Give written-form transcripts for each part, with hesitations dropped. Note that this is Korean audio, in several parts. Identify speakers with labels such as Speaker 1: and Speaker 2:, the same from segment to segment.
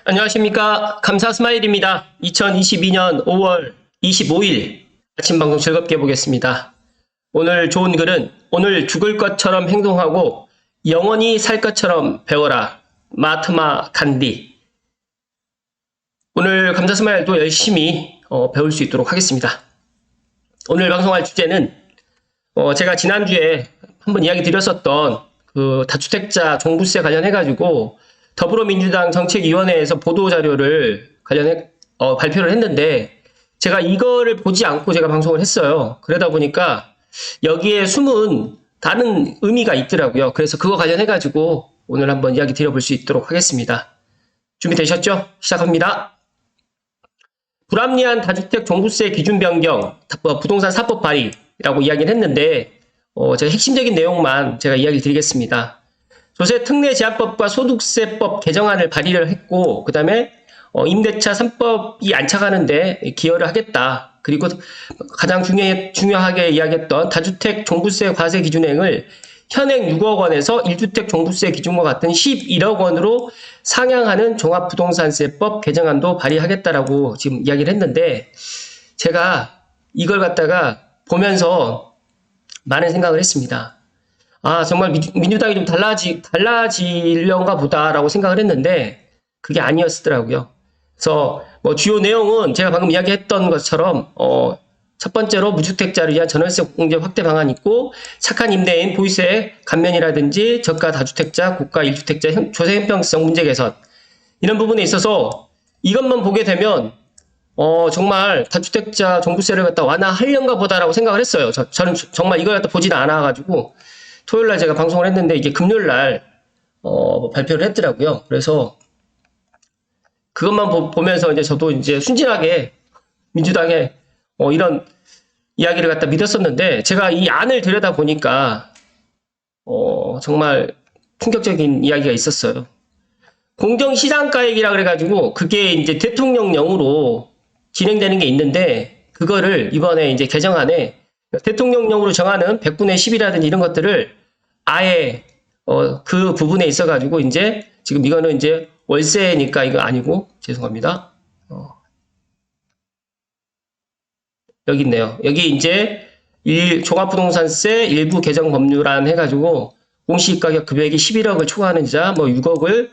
Speaker 1: 안녕하십니까. 감사스마일입니다. 2022년 5월 25일 아침 방송 즐겁게 보겠습니다. 오늘 좋은 글은 오늘 죽을 것처럼 행동하고 영원히 살 것처럼 배워라. 마하트마 간디. 오늘 감사스마일도 열심히 배울 수 있도록 하겠습니다. 오늘 방송할 주제는 제가 지난주에 한번 이야기 드렸었던 그 다주택자 종부세 관련해가지고 더불어민주당 정책위원회에서 보도자료를 관련해 발표를 했는데 제가 이거를 보지 않고 제가 방송을 했어요. 그러다 보니까 여기에 숨은 다른 의미가 있더라고요. 그래서 그거 관련해가지고 오늘 한번 이야기 드려볼 수 있도록 하겠습니다. 준비되셨죠? 시작합니다. 불합리한 다주택 종부세 기준 변경, 부동산 4법 발의라고 이야기를 했는데 제가 핵심적인 내용만 제가 이야기 드리겠습니다. 조세 특례 제한법과 소득세법 개정안을 발의를 했고, 그 다음에 임대차 3법이 안착하는데 기여를 하겠다. 그리고 가장 중요하게 이야기했던 다주택 종부세 과세 기준액을 현행 6억 원에서 1주택 종부세 기준과 같은 11억 원으로 상향하는 종합부동산세법 개정안도 발의하겠다라고 지금 이야기를 했는데, 제가 이걸 갖다가 보면서 많은 생각을 했습니다. 정말 민주당이 좀 달라지려는가 보다라고 생각을 했는데, 그게 아니었더라고요. 그래서, 주요 내용은 제가 방금 이야기했던 것처럼, 첫 번째로 무주택자를 위한 전월세 공제 확대 방안이 있고, 착한 임대인 보유세 감면이라든지, 저가 다주택자, 고가 1주택자 조세 형평성 문제 개선. 이런 부분에 있어서 이것만 보게 되면, 정말 다주택자 종부세를 갖다 완화하려는가 보다라고 생각을 했어요. 저는 정말 이걸 갖다 보지는 않아가지고, 토요일날 제가 방송을 했는데 이게 금요일날 발표를 했더라고요. 그래서 그것만 보면서 이제 저도 이제 순진하게 민주당의 이런 이야기를 갖다 믿었었는데, 제가 이 안을 들여다 보니까 정말 충격적인 이야기가 있었어요. 공정시장가액이라 그래가지고 그게 이제 대통령령으로 진행되는 게 있는데, 그거를 이번에 이제 개정안에 대통령령으로 정하는 100분의 10이라든지 이런 것들을 아예 그 부분에 있어가지고 이제 지금 이거는 이제 월세니까 이거 아니고, 죄송합니다. 여기 있네요. 여기 이제 종합부동산세 일부 개정 법률안 해가지고 공시가격 금액이 11억을 초과하는 자, 6억을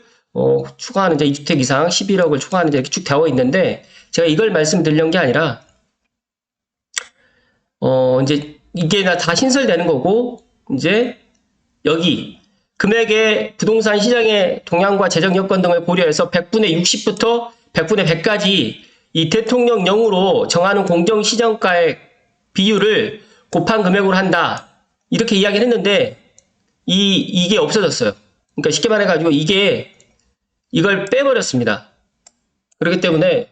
Speaker 1: 초과하는 자, 2주택 이상 11억을 초과하는 자 이렇게 쭉 되어 있는데, 제가 이걸 말씀드리려는 게 아니라 이제 이게 다 신설되는 거고, 이제 여기 금액의 부동산 시장의 동향과 재정 여건 등을 고려해서 100분의 60부터 100분의 100까지 이 대통령령으로 정하는 공정시장가액 비율을 곱한 금액으로 한다. 이렇게 이야기를 했는데 이게 없어졌어요. 그러니까 쉽게 말해가지고 이걸 빼버렸습니다. 그렇기 때문에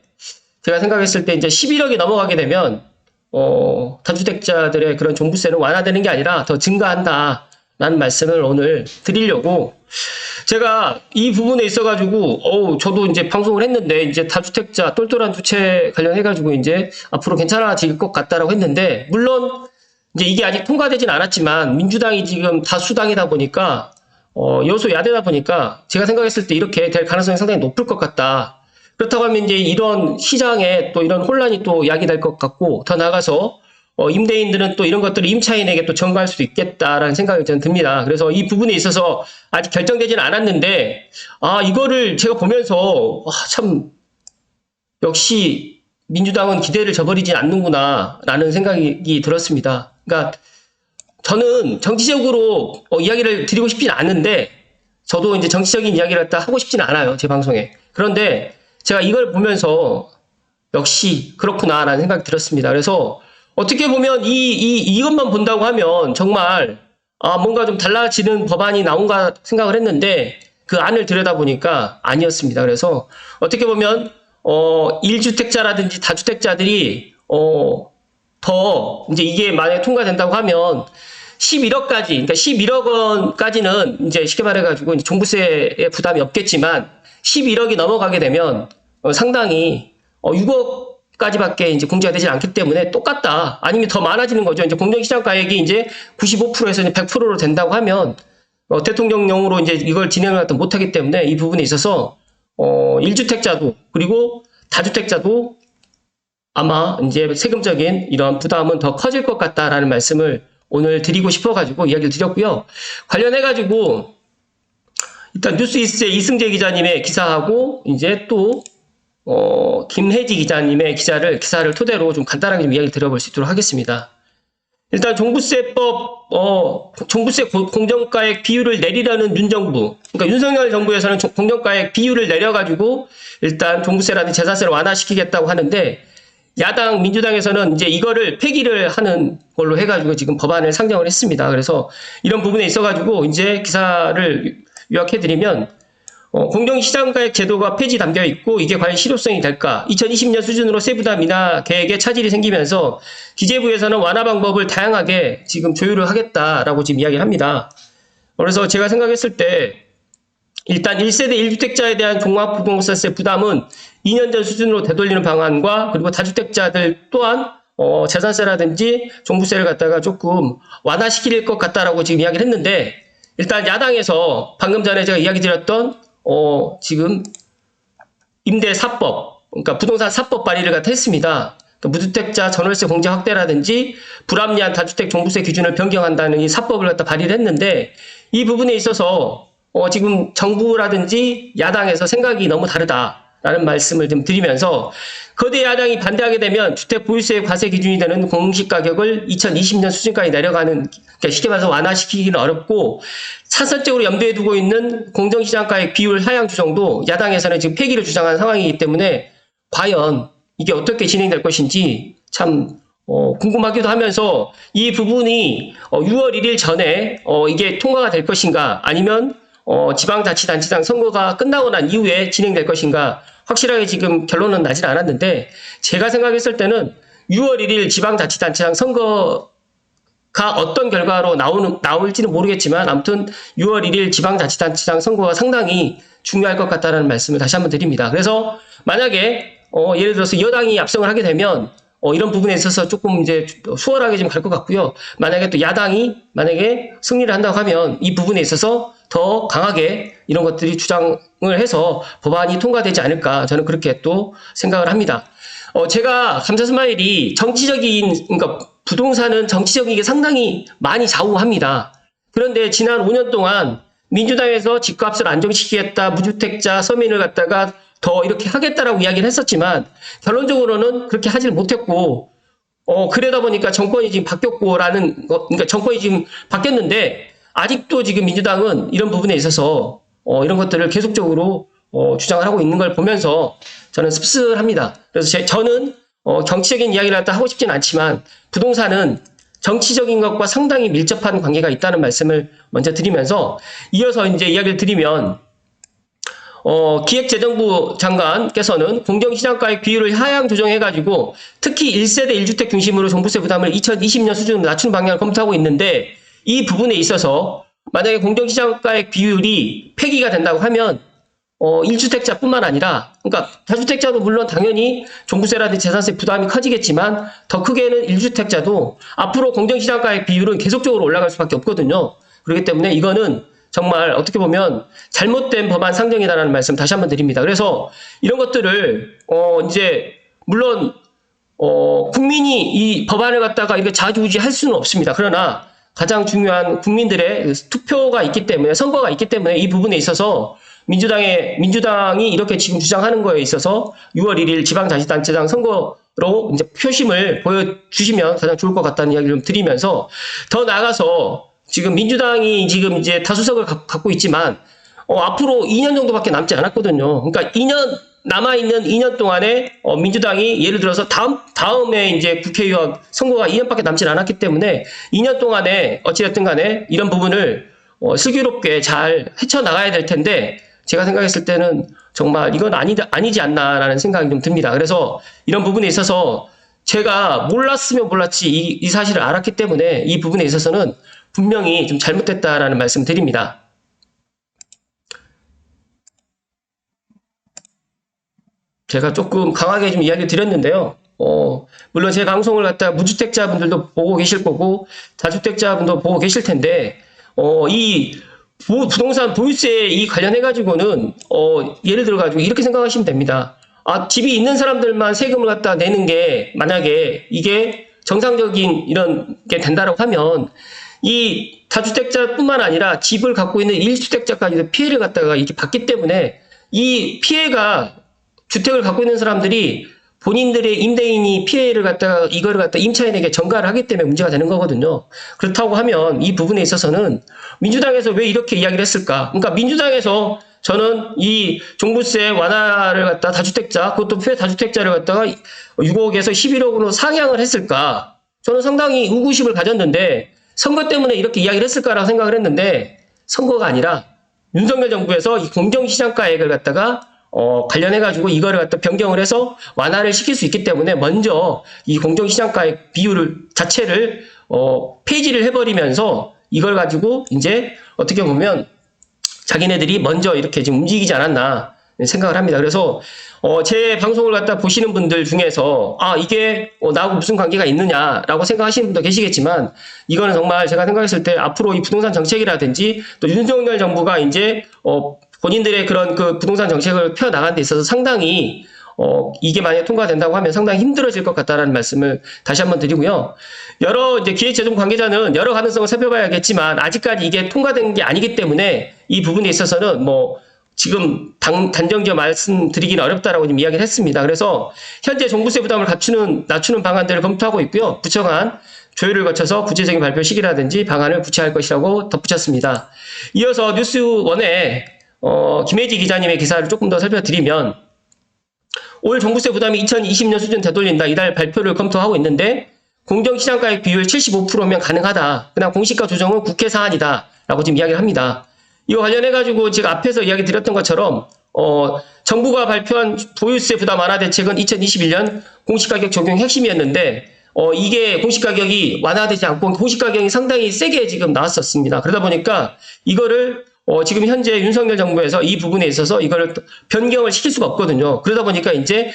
Speaker 1: 제가 생각했을 때 이제 11억이 넘어가게 되면 다주택자들의 그런 종부세는 완화되는 게 아니라 더 증가한다. 라는 말씀을 오늘 드리려고, 제가 이 부분에 있어가지고, 저도 이제 방송을 했는데, 이제 다주택자 똘똘한 두 채 관련해가지고 이제 앞으로 괜찮아질 것 같다라고 했는데, 물론 이제 이게 아직 통과되진 않았지만, 민주당이 지금 다수당이다 보니까, 여소 야대다 보니까, 제가 생각했을 때 이렇게 될 가능성이 상당히 높을 것 같다. 그렇다고 하면 이제 이런 시장에 또 이런 혼란이 또 야기될 것 같고, 더 나아가서, 임대인들은 또 이런 것들을 임차인에게 또 전가할 수도 있겠다라는 생각이 저는 듭니다. 그래서 이 부분에 있어서 아직 결정되지는 않았는데, 이거를 제가 보면서, 참, 역시 민주당은 기대를 저버리지 않는구나, 라는 생각이 들었습니다. 그러니까, 저는 정치적으로 이야기를 드리고 싶진 않은데, 저도 이제 정치적인 이야기를 갖다 하고 싶진 않아요, 제 방송에. 그런데 제가 이걸 보면서, 역시 그렇구나라는 생각이 들었습니다. 그래서, 어떻게 보면 이것만 본다고 하면 정말 뭔가 좀 달라지는 법안이 나온가 생각을 했는데, 그 안을 들여다보니까 아니었습니다. 그래서 어떻게 보면 1주택자라든지 다주택자들이 더 이제 이게 만약에 통과된다고 하면 11억까지, 그러니까 11억 원까지는 이제 쉽게 말해가지고 이제 종부세의 부담이 없겠지만 11억이 넘어가게 되면 상당히 6억까지밖에 이제 공제가 되지 않기 때문에 똑같다. 아니면 더 많아지는 거죠. 이제 공정시장가액이 이제 95%에서 이제 100%로 된다고 하면 대통령령으로 이제 이걸 진행을 못하기 때문에 이 부분에 있어서 1주택자도 그리고 다주택자도 아마 이제 세금적인 이런 부담은 더 커질 것 같다라는 말씀을 오늘 드리고 싶어가지고 이야기를 드렸고요. 관련해가지고 일단 뉴스이스의 이승재 기자님의 기사하고 이제 또 김혜지 기자님의 기사를 토대로 좀 간단하게 좀 이야기 드려볼 수 있도록 하겠습니다. 일단 종부세법, 종부세 공정가액 비율을 내리려는 윤정부, 그러니까 윤석열 정부에서는 공정가액 비율을 내려가지고 일단 종부세라든지 재산세를 완화시키겠다고 하는데 야당 민주당에서는 이제 이거를 폐기를 하는 걸로 해가지고 지금 법안을 상정을 했습니다. 그래서 이런 부분에 있어가지고 이제 기사를 요약해드리면 공정시장가액 제도가 폐지 담겨 있고 이게 과연 실효성이 될까? 2020년 수준으로 세부담 인하 계획에 차질이 생기면서 기재부에서는 완화 방법을 다양하게 지금 조율을 하겠다라고 지금 이야기를 합니다. 그래서 제가 생각했을 때 일단 1세대 1주택자에 대한 종합부동산세 부담은 2년 전 수준으로 되돌리는 방안과 그리고 다주택자들 또한 재산세라든지 종부세를 갖다가 조금 완화시킬 것 같다라고 지금 이야기를 했는데 일단 야당에서 방금 전에 제가 이야기 드렸던 지금 임대사법, 그러니까 부동산 사법 발의를 갖다 했습니다. 그러니까 무주택자 전월세 공제 확대라든지 불합리한 다주택 종부세 기준을 변경한다는 이 사법을 갖다 발의를 했는데 이 부분에 있어서 지금 정부라든지 야당에서 생각이 너무 다르다라는 말씀을 좀 드리면서 거대 야당이 반대하게 되면 주택 보유세 과세 기준이 되는 공시가격을 2020년 수준까지 내려가는, 그러니까 쉽게 말해서 완화시키기는 어렵고 차선적으로 염두에 두고 있는 공정시장가액 비율 하향 조정도 야당에서는 지금 폐기를 주장하는 상황이기 때문에 과연 이게 어떻게 진행될 것인지 참 궁금하기도 하면서 이 부분이 6월 1일 전에 이게 통과가 될 것인가 아니면 지방자치단체장 선거가 끝나고 난 이후에 진행될 것인가 확실하게 지금 결론은 나진 않았는데 제가 생각했을 때는 6월 1일 지방자치단체장 선거가 어떤 결과로 나올지는 모르겠지만 아무튼 6월 1일 지방자치단체장 선거가 상당히 중요할 것 같다는 말씀을 다시 한번 드립니다. 그래서 만약에 예를 들어서 여당이 압승을 하게 되면 이런 부분에 있어서 조금 이제 수월하게 좀 갈 것 같고요. 만약에 또 야당이 만약에 승리를 한다고 하면 이 부분에 있어서 더 강하게 이런 것들이 주장을 해서 법안이 통과되지 않을까 저는 그렇게 또 생각을 합니다. 제가 감사 스마일이 정치적인, 그러니까 부동산은 정치적인 게 상당히 많이 좌우합니다. 그런데 지난 5년 동안 민주당에서 집값을 안정시키겠다, 무주택자 서민을 갖다가 더 이렇게 하겠다라고 이야기를 했었지만 결론적으로는 그렇게 하질 못했고 그러다 보니까 정권이 지금 바뀌었고라는 거, 그러니까 정권이 지금 바뀌었는데 아직도 지금 민주당은 이런 부분에 있어서 이런 것들을 계속적으로 주장을 하고 있는 걸 보면서 저는 씁쓸합니다. 그래서 저는 정치적인 이야기를 갖다 하고 싶진 않지만 부동산은 정치적인 것과 상당히 밀접한 관계가 있다는 말씀을 먼저 드리면서 이어서 이제 이야기를 드리면 기획재정부 장관께서는 공정시장가액 비율을 하향 조정해가지고 특히 1세대 1주택 중심으로 종부세 부담을 2020년 수준으로 낮추는 방향을 검토하고 있는데 이 부분에 있어서 만약에 공정시장가액 비율이 폐기가 된다고 하면 1주택자뿐만 아니라 그러니까 다주택자도 물론 당연히 종부세라든지 재산세 부담이 커지겠지만 더 크게는 1주택자도 앞으로 공정시장가액 비율은 계속적으로 올라갈 수밖에 없거든요. 그렇기 때문에 이거는 정말 어떻게 보면 잘못된 법안 상정이다라는 말씀 다시 한번 드립니다. 그래서 이런 것들을 이제 물론 국민이 이 법안을 갖다가 이렇게 좌지우지할 수는 없습니다. 그러나 가장 중요한 국민들의 투표가 있기 때문에 선거가 있기 때문에 이 부분에 있어서 민주당이 이렇게 지금 주장하는 거에 있어서 6월 1일 지방자치단체장 선거로 이제 표심을 보여주시면 가장 좋을 것 같다는 이야기를 좀 드리면서 더 나아가서 지금 민주당이 지금 이제 다수석을 갖고 있지만 앞으로 2년 정도밖에 남지 않았거든요. 그러니까 2년 남아있는 2년 동안에 민주당이 예를 들어서 다음에 이제 국회의원 선거가 2년밖에 남지 않았기 때문에 2년 동안에 어찌됐든 간에 이런 부분을 슬기롭게 잘 헤쳐나가야 될 텐데 제가 생각했을 때는 정말 이건 아니지 않나라는 생각이 좀 듭니다. 그래서 이런 부분에 있어서 제가 몰랐으면 몰랐지 이 사실을 알았기 때문에 이 부분에 있어서는 분명히 좀 잘못됐다라는 말씀 드립니다. 제가 조금 강하게 좀 이야기 드렸는데요. 물론 제 방송을 갖다가 무주택자분들도 보고 계실 거고 다주택자분도 보고 계실 텐데 이 부동산 보유세 이 관련해가지고는, 예를 들어가지고 이렇게 생각하시면 됩니다. 집이 있는 사람들만 세금을 갖다 내는 게 만약에 이게 정상적인 이런 게 된다라고 하면 이 다주택자뿐만 아니라 집을 갖고 있는 1주택자까지도 피해를 갖다가 이렇게 받기 때문에 이 피해가 주택을 갖고 있는 사람들이 본인들의 임대인이 피해를 갖다가 이거를 갖다 임차인에게 전가를 하기 때문에 문제가 되는 거거든요. 그렇다고 하면 이 부분에 있어서는 민주당에서 왜 이렇게 이야기를 했을까? 그러니까 민주당에서 저는 이 종부세 완화를 갖다 다주택자, 그것도 폐다주택자를 갖다가 6억에서 11억으로 상향을 했을까? 저는 상당히 의구심을 가졌는데 선거 때문에 이렇게 이야기를 했을까라고 생각을 했는데 선거가 아니라 윤석열 정부에서 이 공정시장가액을 갖다가 관련해가지고 이거를 갖다 변경을 해서 완화를 시킬 수 있기 때문에 먼저 이 공정시장가액 비율을 자체를 폐지를 해버리면서 이걸 가지고 이제 어떻게 보면 자기네들이 먼저 이렇게 지금 움직이지 않았나 생각을 합니다. 그래서 제 방송을 갖다 보시는 분들 중에서 이게 나하고 무슨 관계가 있느냐라고 생각하시는 분도 계시겠지만 이거는 정말 제가 생각했을 때 앞으로 이 부동산 정책이라든지 또 윤석열 정부가 이제 본인들의 그런 그 부동산 정책을 펴나가는 데 있어서 상당히 이게 만약에 통과된다고 하면 상당히 힘들어질 것 같다라는 말씀을 다시 한번 드리고요. 여러 이제 기획재정 관계자는 여러 가능성을 살펴봐야겠지만 아직까지 이게 통과된 게 아니기 때문에 이 부분에 있어서는 뭐 지금 단정지어 말씀드리기는 어렵다라고 좀 이야기를 했습니다. 그래서 현재 종부세 부담을 낮추는 방안들을 검토하고 있고요. 부처 간 조율을 거쳐서 구체적인 발표 시기라든지 방안을 구체할 것이라고 덧붙였습니다. 이어서 뉴스원의 김혜지 기자님의 기사를 조금 더 살펴드리면 올 종부세 부담이 2020년 수준 되돌린다. 이달 발표를 검토하고 있는데 공정시장가액 비율 75%면 가능하다. 그냥 공시가 조정은 국회 사안이다. 라고 지금 이야기를 합니다. 이거 관련해가지고 제가 앞에서 이야기 드렸던 것처럼 정부가 발표한 보유세 부담 완화 대책은 2021년 공시가격 적용 핵심이었는데 이게 공시가격이 완화되지 않고 공시가격이 상당히 세게 지금 나왔었습니다. 그러다 보니까 이거를 지금 현재 윤석열 정부에서 이 부분에 있어서 이거를 변경을 시킬 수가 없거든요. 그러다 보니까 이제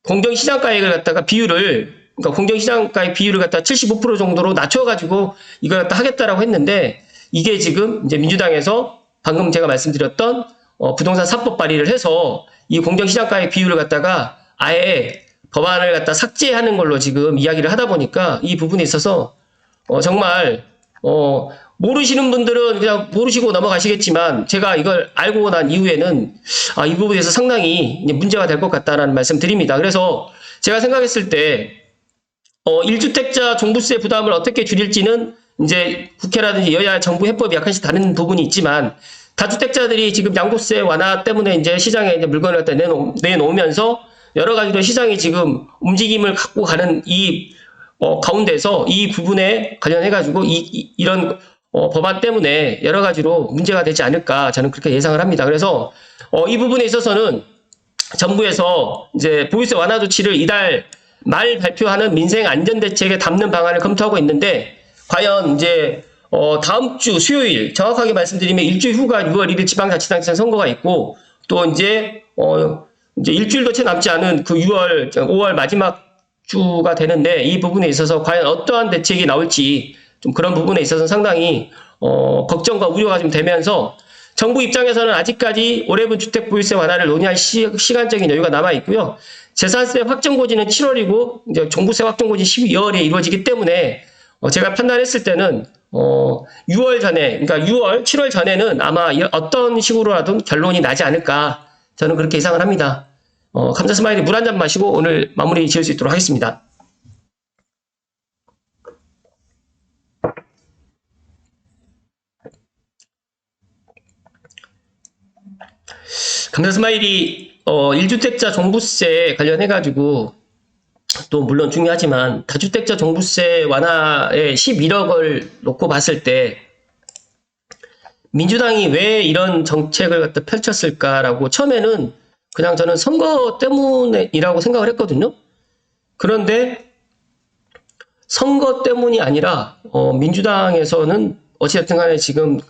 Speaker 1: 공정시장가액을 갖다가 그러니까 공정시장가액 비율을 갖다 75% 정도로 낮춰가지고 이걸 갖다 하겠다라고 했는데 이게 지금 이제 민주당에서 방금 제가 말씀드렸던 부동산 3법 발의를 해서 이 공정시장가액 비율을 갖다가 아예 법안을 갖다 삭제하는 걸로 지금 이야기를 하다 보니까 이 부분에 있어서 정말 모르시는 분들은 그냥 모르시고 넘어가시겠지만 제가 이걸 알고 난 이후에는 이 부분에서 상당히 이제 문제가 될 것 같다라는 말씀 드립니다. 그래서 제가 생각했을 때 1주택자 종부세 부담을 어떻게 줄일지는 이제 국회라든지 여야 정부 해법이 약간씩 다른 부분이 있지만 다주택자들이 지금 양도세 완화 때문에 이제 시장에 이제 물건을 갖다 내놓으면서 여러 가지로 시장이 지금 움직임을 갖고 가는 이 가운데서 이 부분에 관련해가지고 이런 법안 때문에 여러 가지로 문제가 되지 않을까 저는 그렇게 예상을 합니다. 그래서 이 부분에 있어서는 정부에서 이제 보유세 완화 조치를 이달 말 발표하는 민생 안전대책에 담는 방안을 검토하고 있는데 과연 이제 다음 주 수요일 정확하게 말씀드리면 일주일 후가 6월 1일 지방자치단체 선거가 있고 또 이제 일주일도 채 남지 않은 그 5월 마지막 주가 되는데 이 부분에 있어서 과연 어떠한 대책이 나올지 좀 그런 부분에 있어서 상당히 걱정과 우려가 좀 되면서 정부 입장에서는 아직까지 올해분 주택 보유세 완화를 논의할 시간적인 여유가 남아 있고요. 재산세 확정고지는 7월이고 이제 종부세 확정고지 12월에 이루어지기 때문에 제가 판단했을 때는 6월 전에, 그러니까 7월 전에는 아마 어떤 식으로라도 결론이 나지 않을까 저는 그렇게 예상을 합니다. 감자 스마일이 물 한 잔 마시고 오늘 마무리 지을 수 있도록 하겠습니다. 감자 스마일이 1주택자 종부세 관련해가지고 또 물론 중요하지만 다주택자 종부세 완화에 11억을 놓고 봤을 때 민주당이 왜 이런 정책을 갖다 펼쳤을까라고 처음에는 그냥 저는 선거 때문이라고 생각을 했거든요. 그런데 선거 때문이 아니라 민주당에서는 어찌됐든 간에 지금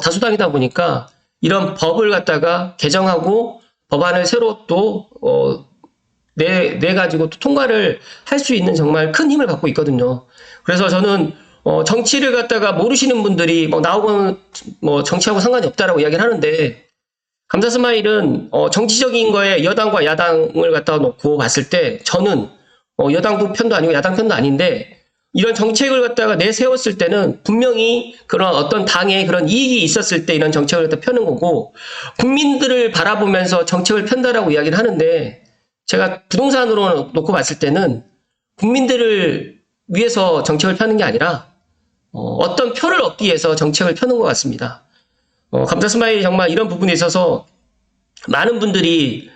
Speaker 1: 다수당이다 보니까 이런 법을 갖다가 개정하고 법안을 새로 또 내 가지고 또 통과를 할 수 있는 정말 큰 힘을 갖고 있거든요. 그래서 저는 정치를 갖다가 모르시는 분들이 나오고 정치하고 상관이 없다라고 이야기를 하는데, 감사 스마일은 정치적인 거에 여당과 야당을 갖다 놓고 봤을 때 저는 여당 편도 아니고 야당 편도 아닌데, 이런 정책을 갖다가 내세웠을 때는 분명히 그런 어떤 당의 그런 이익이 있었을 때 이런 정책을 갖다 펴는 거고, 국민들을 바라보면서 정책을 편다라고 이야기를 하는데, 제가 부동산으로 놓고 봤을 때는 국민들을 위해서 정책을 펴는 게 아니라 어떤 표를 얻기 위해서 정책을 펴는 것 같습니다. 감사 스마일이 정말 이런 부분에 있어서 많은 분들이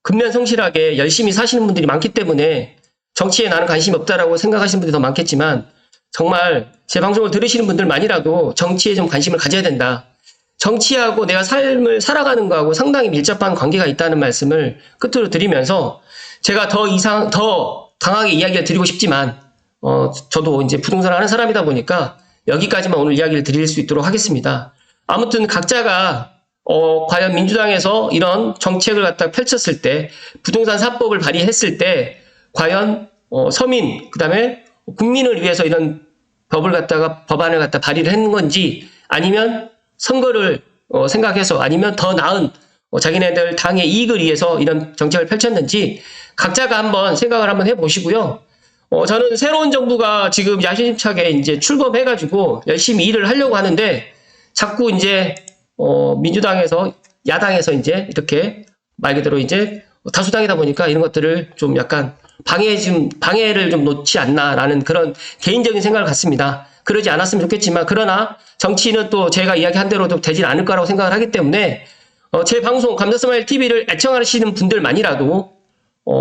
Speaker 1: 근면성실하게 열심히 사시는 분들이 많기 때문에 정치에 나는 관심이 없다라고 생각하시는 분들이 더 많겠지만, 정말 제 방송을 들으시는 분들만이라도 정치에 좀 관심을 가져야 된다. 정치하고 내가 삶을 살아가는 거하고 상당히 밀접한 관계가 있다는 말씀을 끝으로 드리면서, 제가 더 강하게 이야기를 드리고 싶지만, 저도 이제 부동산을 하는 사람이다 보니까 여기까지만 오늘 이야기를 드릴 수 있도록 하겠습니다. 아무튼 각자가 과연 민주당에서 이런 정책을 갖다 펼쳤을 때, 부동산 4법을 발의했을 때 과연 서민, 그다음에 국민을 위해서 이런 법안을 갖다 발의를 했는 건지, 아니면 선거를 생각해서, 아니면 더 나은 자기네들 당의 이익을 위해서 이런 정책을 펼쳤는지 각자가 한번 생각을 한번 해보시고요. 저는 새로운 정부가 지금 야심차게 이제 출범해가지고 열심히 일을 하려고 하는데, 자꾸 이제 민주당에서, 야당에서 이제 이렇게 말 그대로 이제 다수당이다 보니까 이런 것들을 좀 약간 방해를 좀 놓지 않나라는 그런 개인적인 생각을 갖습니다. 그러지 않았으면 좋겠지만, 그러나 정치는 또 제가 이야기한 대로도 되질 않을 거라고 생각을 하기 때문에, 제 방송 감사 스마일 TV를 애청하시는 분들만이라도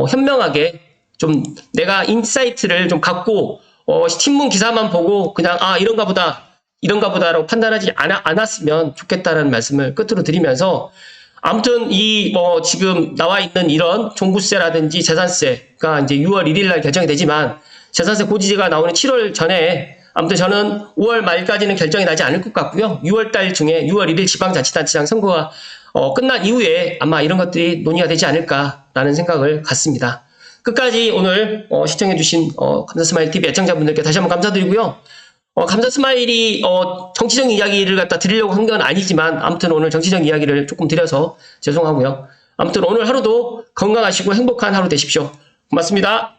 Speaker 1: 현명하게 좀 내가 인사이트를 좀 갖고 신문 기사만 보고 그냥 이런가 보다라고 판단하지 않았으면 좋겠다라는 말씀을 끝으로 드리면서, 아무튼 지금 나와 있는 이런 종부세라든지 재산세가 이제 6월 1일 날 결정이 되지만, 재산세 고지가 나오는 7월 전에 아무튼 저는 5월 말까지는 결정이 나지 않을 것 같고요. 6월 달 중에 6월 1일 지방자치단체장 선거가 끝난 이후에 아마 이런 것들이 논의가 되지 않을까라는 생각을 갖습니다. 끝까지 오늘 시청해주신 감사 스마일 TV 애청자분들께 다시 한번 감사드리고요. 감사 스마일이 정치적인 이야기를 갖다 드리려고 한 건 아니지만, 아무튼 오늘 정치적인 이야기를 조금 드려서 죄송하고요. 아무튼 오늘 하루도 건강하시고 행복한 하루 되십시오. 고맙습니다.